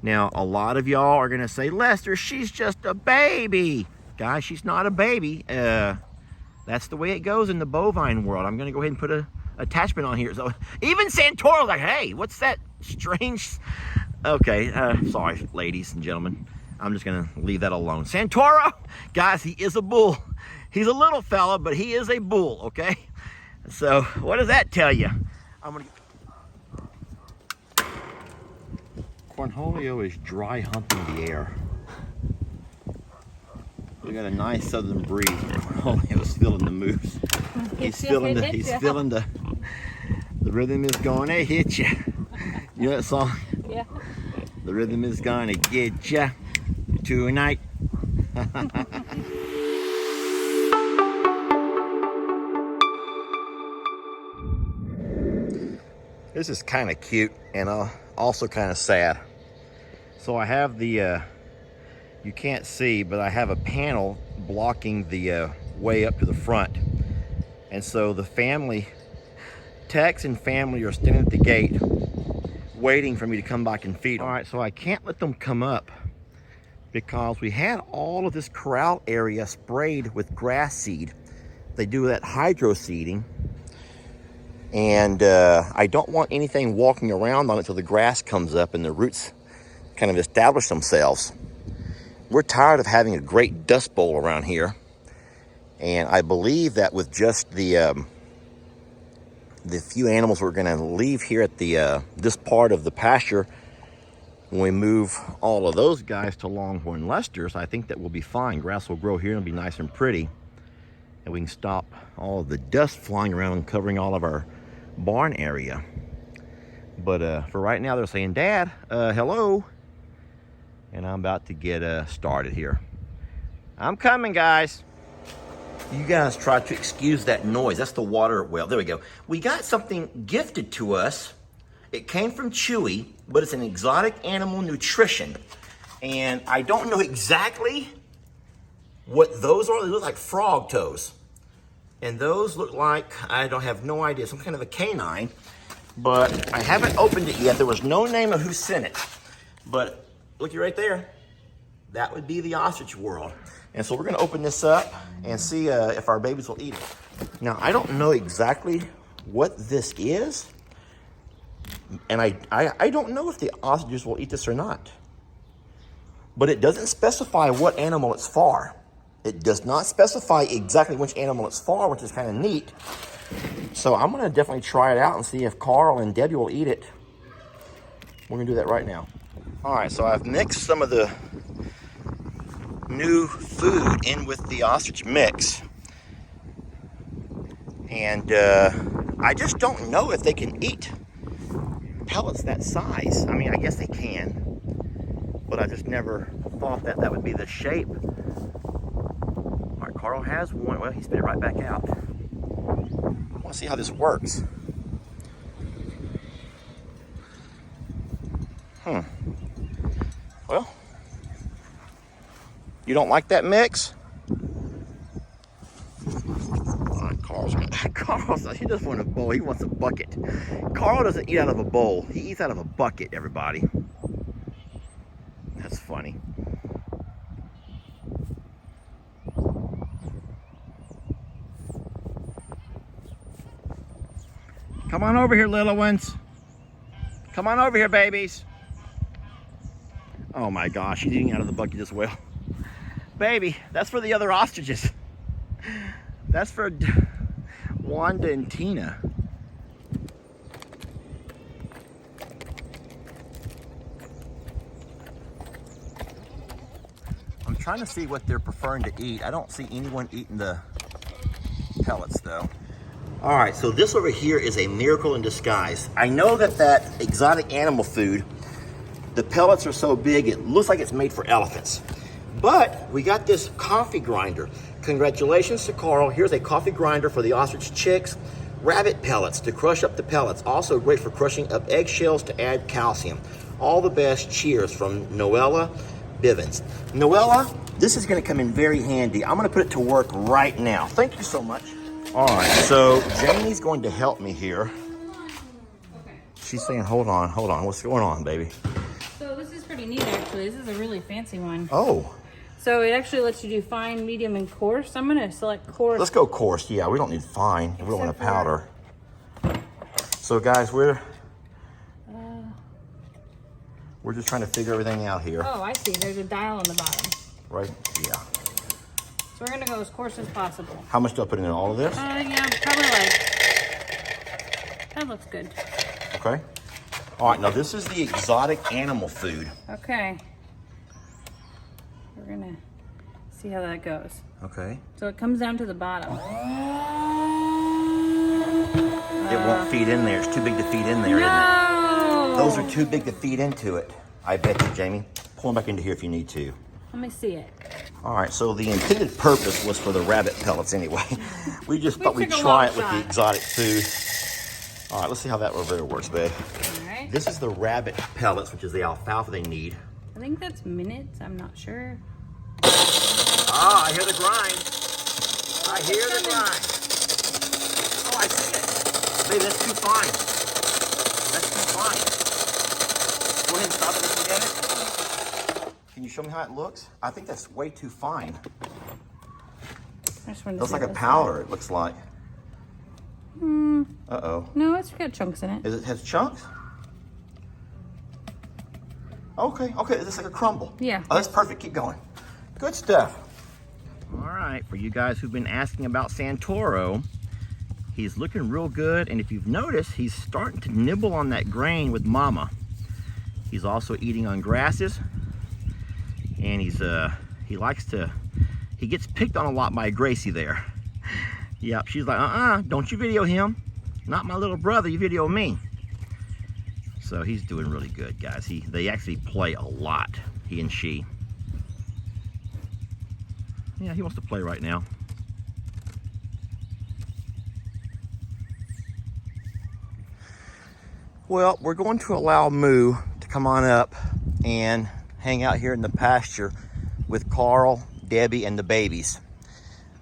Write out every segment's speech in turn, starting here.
Now, a lot of y'all are gonna say, Lester, she's just a baby. Guys, she's not a baby. That's the way it goes in the bovine world. I'm gonna go ahead and put a attachment on here. So even Santoro's like, hey, what's that strange? Okay, sorry, ladies and gentlemen. I'm just gonna leave that alone. Santoro, guys, he is a bull. He's a little fella, but he is a bull, okay? So what does that tell you? I'm gonna... Cornholio is dry humping the air. We got a nice southern breeze. Cornholio's feeling the moves. He's feeling the rhythm is gonna hit you. You know that song? Yeah. The rhythm is gonna get you tonight. This is kind of cute and also kind of sad. So I have the, you can't see, but I have a panel blocking the way up to the front. And so the family, Tex and family are standing at the gate waiting for me to come back and feed them. All right, so I can't let them come up because we had all of this corral area sprayed with grass seed. They do that hydro seeding. And I don't want anything walking around on it till the grass comes up and the roots kind of establish themselves. We're tired of having a great dust bowl around here. And I believe that with just the few animals we're gonna leave here at the this part of the pasture, when we move all of those guys to Longhorn Lester's, I think that we'll be fine. Grass will grow here and be nice and pretty. And we can stop all of the dust flying around and covering all of our barn area. But for right now, they're saying, Dad, hello. And I'm about to get started here. I'm coming, guys. You guys try to excuse that noise. That's the water well. There we go. We got something gifted to us. It came from Chewy, but it's an exotic animal nutrition. And I don't know exactly what those are. They look like frog toes. And those look like, I don't have no idea, some kind of a canine. But I haven't opened it yet. There was no name of who sent it. But looky right there. That would be the ostrich world. And so we're gonna open this up and see if our babies will eat it. Now, I don't know exactly what this is. And I don't know if the ostriches will eat this or not. But it doesn't specify what animal it's for. It does not specify exactly which animal it's for, which is kind of neat. So I'm gonna definitely try it out and see if Carl and Debbie will eat it. We're gonna do that right now. All right, so I've mixed some of the new food in with the ostrich mix. And I just don't know if they can eat pellets that size. I mean, I guess they can, but I just never thought that that would be the shape. All right, Carl has one. Well, he spit it right back out. I want to see how this works. Well, you don't like that mix? All right, Carl's, he doesn't want a bowl, he wants a bucket. Carl doesn't eat out of a bowl, he eats out of a bucket, everybody. That's funny. Come on over here, little ones. Come on over here, babies. Oh my gosh, he's eating out of the bucket as well. Baby, that's for the other ostriches. That's for Wanda and Tina. I'm trying to see what they're preferring to eat. I don't see anyone eating the pellets though. All right, so this over here is a miracle in disguise. I know that exotic animal food, the pellets are so big, it looks like it's made for elephants. But we got this coffee grinder. Congratulations to Carl. Here's a coffee grinder for the ostrich chicks. Rabbit pellets to crush up the pellets. Also great for crushing up eggshells to add calcium. All the best. Cheers from Noella Bivens. Noella, this is gonna come in very handy. I'm gonna put it to work right now. Thank you so much. All right, so Janie's going to help me here. Okay. She's saying, hold on. What's going on, baby? So this is pretty neat, actually. This is a really fancy one. Oh. So it actually lets you do fine, medium, and coarse. I'm gonna select coarse. Let's go coarse. Yeah, we don't need fine. We don't want a powder. So guys, we're just trying to figure everything out here. Oh, I see. There's a dial on the bottom. Right? Yeah. So we're gonna go as coarse as possible. How much do I put in all of this? Yeah, probably that looks good. Okay. All right, now this is the exotic animal food. Okay. We're gonna see how that goes. Okay. So it comes down to the bottom. It won't feed in there. It's too big to feed in there, isn't it? Those are too big to feed into it. I bet you, Jamie. Pull them back into here if you need to. Let me see it. All right, so the intended purpose was for the rabbit pellets anyway. We just thought we'd try it with the exotic food. All right, let's see how that over there works, babe. All right. This is the rabbit pellets, which is the alfalfa they need. I think that's minutes. I'm not sure. Ah, I hear the grind. I hear the grind. Oh, I see it. Babe, that's too fine. That's too fine. Go ahead and stop it and look at it. Can you show me how it looks? I think that's way too fine. It looks like a powder, it looks like. Uh-oh. No, it's got chunks in it. Is it has chunks? Okay, it's like a crumble. Yeah. Oh, that's perfect, keep going. Good stuff. All right, for you guys who've been asking about Santoro, he's looking real good, and if you've noticed, he's starting to nibble on that grain with mama. He's also eating on grasses, and he gets picked on a lot by Gracie there. Yep, she's like, don't you video him. Not my little brother, you video me. So he's doing really good, guys. They actually play a lot, he and she. Yeah, he wants to play right now. Well, we're going to allow Moo to come on up and hang out here in the pasture with Carl, Debbie, and the babies.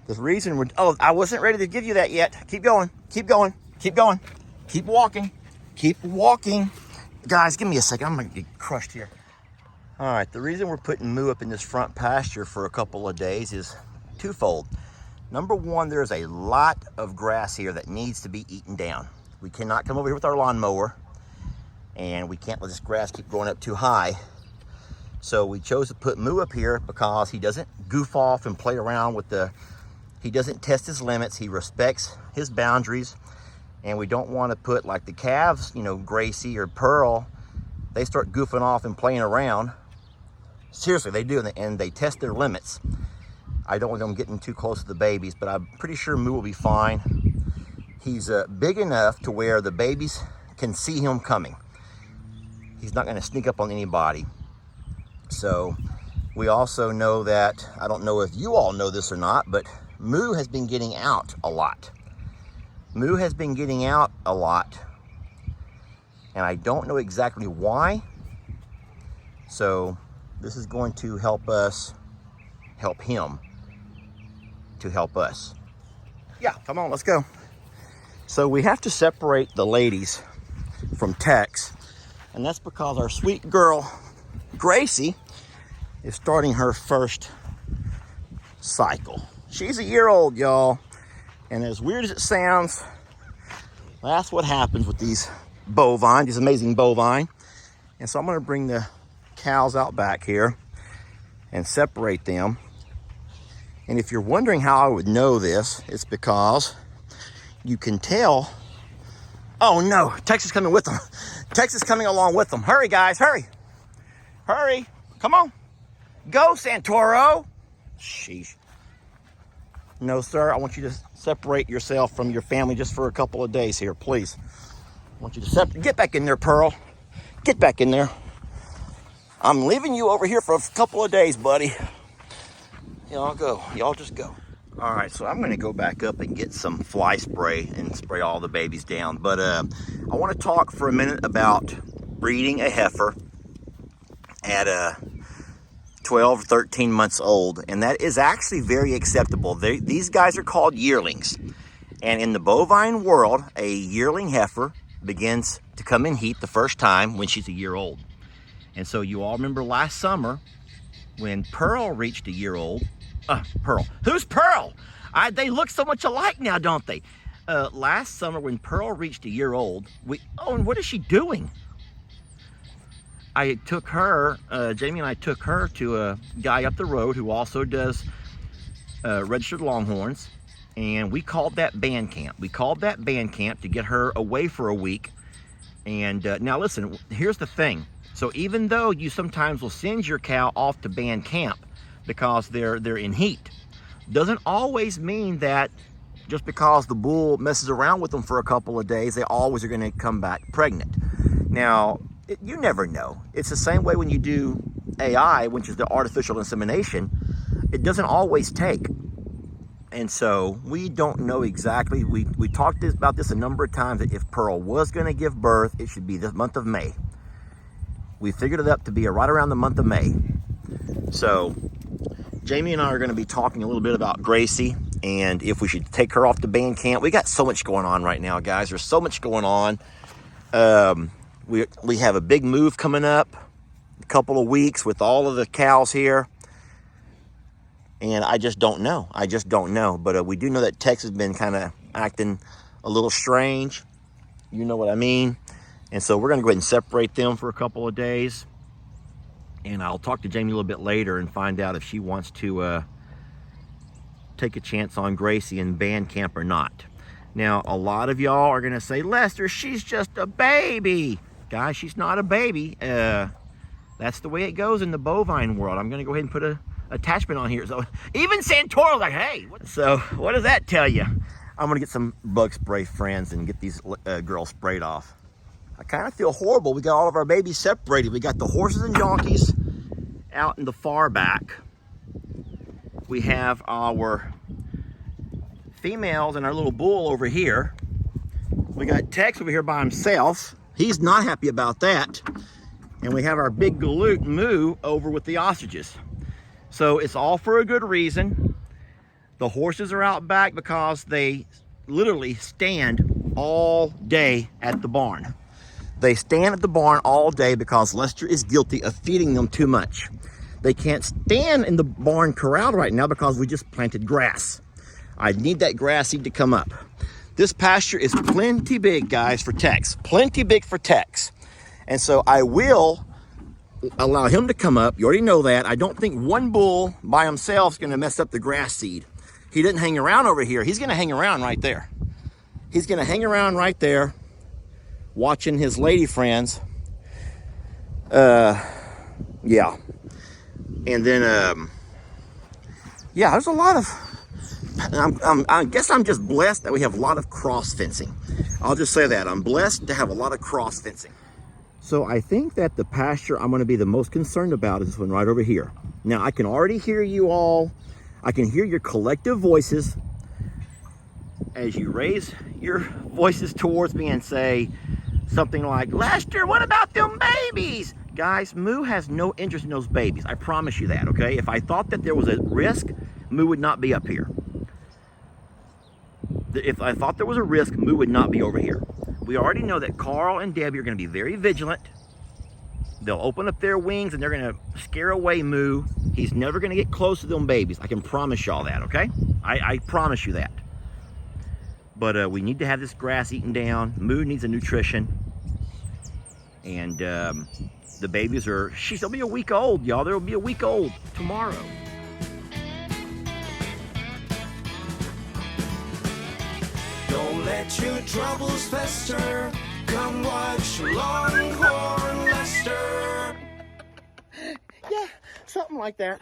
The reason I wasn't ready to give you that yet. Keep going, keep going, keep going. Keep walking, keep walking. Guys, give me a second, I'm gonna get crushed here. All right, the reason we're putting Moo up in this front pasture for a couple of days is twofold. Number one, there's a lot of grass here that needs to be eaten down. We cannot come over here with our lawnmower, and we can't let this grass keep growing up too high. So we chose to put Moo up here because he doesn't goof off and play around with he doesn't test his limits, he respects his boundaries, and we don't want to put like the calves, Gracie or Pearl, they start goofing off and playing around. Seriously, they do, and they test their limits. I don't want them getting too close to the babies, but I'm pretty sure Moo will be fine. He's big enough to where the babies can see him coming. He's not going to sneak up on anybody. So we also know that, I don't know if you all know this or not, but Moo has been getting out a lot. Moo has been getting out a lot, and I don't know exactly why. So this is going to help us help him to help us. Yeah, come on, let's go. So we have to separate the ladies from Tex, and that's because our sweet girl, Gracie, is starting her first cycle. She's a year old, y'all. And as weird as it sounds, that's what happens with these amazing bovine. And so I'm gonna bring the cows out back here and separate them. And if you're wondering how I would know this, it's because you can tell. Oh no, Tex is coming with them. Tex is coming along with them. Hurry, guys, hurry. Hurry, come on. Go, Santoro. Sheesh. No, sir, I want you to separate yourself from your family just for a couple of days here, please. I want you to get back in there, Pearl. Get back in there. I'm leaving you over here for a couple of days, buddy. Y'all go, y'all just go. All right, so I'm gonna go back up and get some fly spray and spray all the babies down. But I wanna talk for a minute about breeding a heifer at 12, 13 months old, and that is actually very acceptable. These guys are called yearlings, and in the bovine world, a yearling heifer begins to come in heat the first time when she's a year old. And so you all remember last summer when Pearl reached a year old. Pearl. Who's Pearl? They look so much alike now, don't they? Last summer when Pearl reached a year old, and what is she doing? I took her, Jamie and I took her to a guy up the road who also does registered longhorns, and we called that band camp. We called that band camp to get her away for a week. And now listen, here's the thing. So even though you sometimes will send your cow off to band camp because they're in heat, doesn't always mean that just because the bull messes around with them for a couple of days, they always are going to come back pregnant. Now, you never know. It's the same way when you do AI, which is the artificial insemination. It doesn't always take. And so we don't know exactly. We talked about this a number of times, that if Pearl was going to give birth, it should be the month of May. We figured it up to be right around the month of May. So Jamie and I are going to be talking a little bit about Gracie and if we should take her off to band camp. We got so much going on right now, guys. There's so much going on. We have a big move coming up, a couple of weeks with all of the cows here. And I just don't know. But we do know that Tex has been kind of acting a little strange. You know what I mean? And so we're going to go ahead and separate them for a couple of days. And I'll talk to Jamie a little bit later and find out if she wants to take a chance on Gracie in band camp or not. Now, a lot of y'all are going to say, Lester, she's just a baby. Guys, she's not a baby. That's the way it goes in the bovine world. I'm going to go ahead and put a attachment on here. So even Santoro's like, hey. So what does that tell you? I'm going to get some bug spray, friends, and get these girls sprayed off. I kind of feel horrible. We got all of our babies separated. We got the horses and donkeys out in the far back. We have our females and our little bull over here. We got Tex over here by himself. He's not happy about that. And we have our big galoot Moo over with the ostriches. So it's all for a good reason. The horses are out back because they literally stand all day at the barn. They stand at the barn all day because Lester is guilty of feeding them too much. They can't stand in the barn corral right now because we just planted grass. I need that grass seed to come up. This pasture is plenty big, guys, for Tex. Plenty big for Tex. And so I will allow him to come up. You already know that. I don't think one bull by himself is going to mess up the grass seed. He didn't hang around over here. He's going to hang around right there. He's going to hang around right there watching his lady friends. Yeah. And then, yeah, there's a lot of, I guess I'm just blessed that we have a lot of cross fencing. I'll just say that. I'm blessed to have a lot of cross fencing. So I think that the pasture I'm going to be the most concerned about is this one right over here. Now, I can already hear you all. I can hear your collective voices as you raise your voices towards me and say something like, Lester, what about them babies? Guys, Moo has no interest in those babies. I promise you that, okay? If I thought that there was a risk, Moo would not be up here. If I thought there was a risk, Moo would not be over here. We already know that Carl and Debbie are going to be very vigilant. They'll open up their wings and they're going to scare away Moo. He's never going to get close to them babies. I can promise y'all that, okay? I promise you that. But we need to have this grass eaten down. Moo needs a nutrition. And the babies are, they'll be a week old, y'all. They'll be a week old tomorrow. Don't let your troubles fester. Come watch Longhorn Lester. Yeah, something like that.